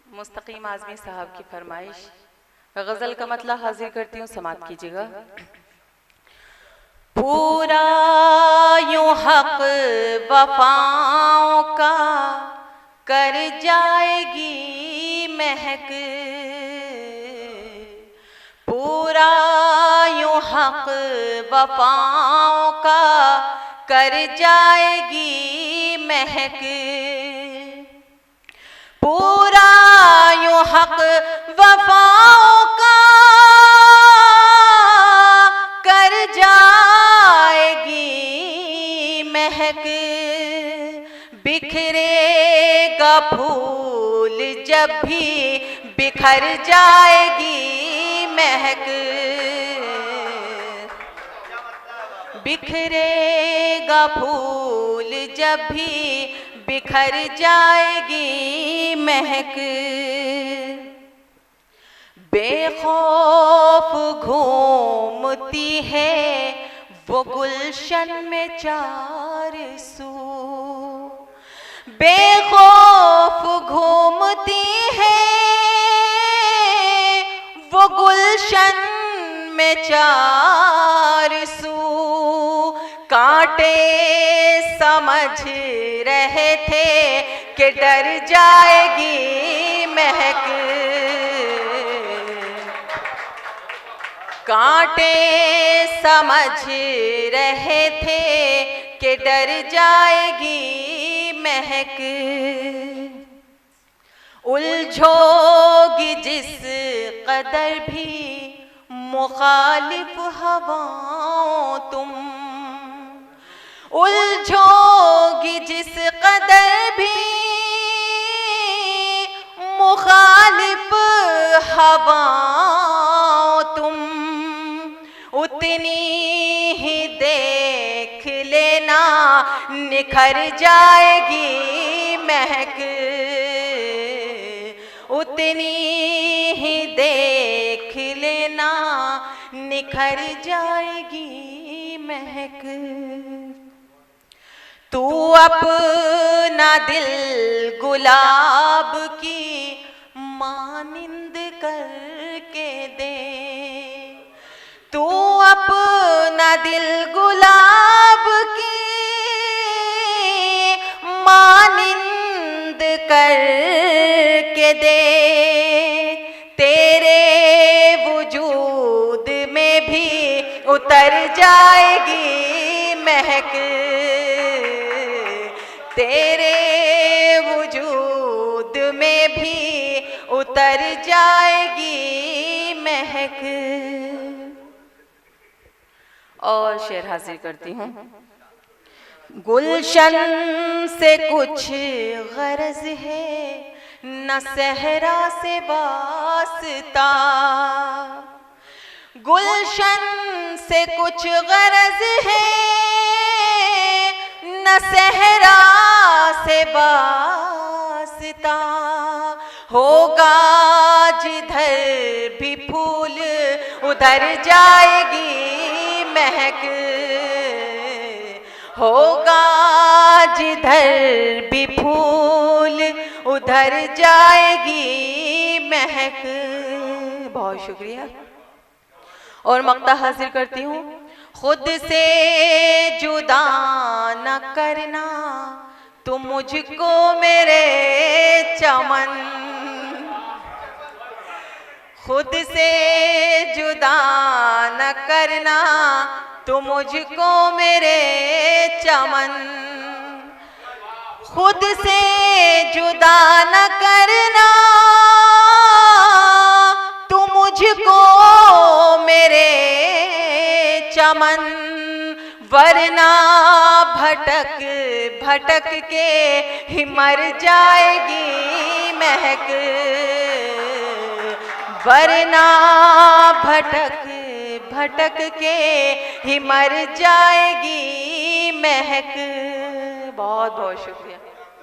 मुस्तकीम आज़मी साहब की फरमाइश। गज़ल का मतलब हाजिर करती हूँ, समात कीजिएगा। पूरा यूं हक वफाओं का कर जाएगी महक, पूरा यूं हक वफाओं का कर जाएगी महक, पूरा यूं हक वफाओं का कर जाएगी महक, बिखरेगा फूल जब भी बिखर जाएगी महक, बिखरेगा फूल जब भी बिखर जाएगी महक, बेखौफ घूमती है वो गुलशन में चार सू, बेखौफ घूमती है वो गुलशन में चार सू, कांटे समझ रहे थे कि डर जाएगी महक, कांटे समझ रहे थे कि डर जाएगी महक, उलझोगी जिस कदर भी मुखालिफ हवाओं तुम, उलझोगी जिस कदर भी मुखालिफ हवाओं तुम, उतनी ही देख लेना निखर जाएगी महक, उतनी ही देख लेना निखर जाएगी महक, तू अपना दिल गुलाब की मानिंद करके दे, तू अपना दिल गुलाब की मानिंद करके दे, तेरे वजूद में भी उतर जाएगी महक, तेरे वजूद में भी उतर जाएगी महक। और शेर हाजिर करती हूँ। गुलशन से कुछ गरज है न सहरा से वास्ता, गुलशन से कुछ गरज है न सहरा से वास्ता, होगा जिधर भी फूल उधर जाएगी महक, होगा जिधर भी फूल उधर जाएगी महक। बहुत शुक्रिया। और मक्ता हाजिर करती हूँ। खुद से जुदा न करना तुम मुझको मेरे चमन, खुद से जुदा न करना तुम मुझको मेरे चमन, खुद से जुदा न करना तुम मुझको मेरे चमन, वरना भटक भटक के ही मर जाएगी महक, वरना भटक भटक के ही मर जाएगी महक। बहुत बहुत शुक्रिया।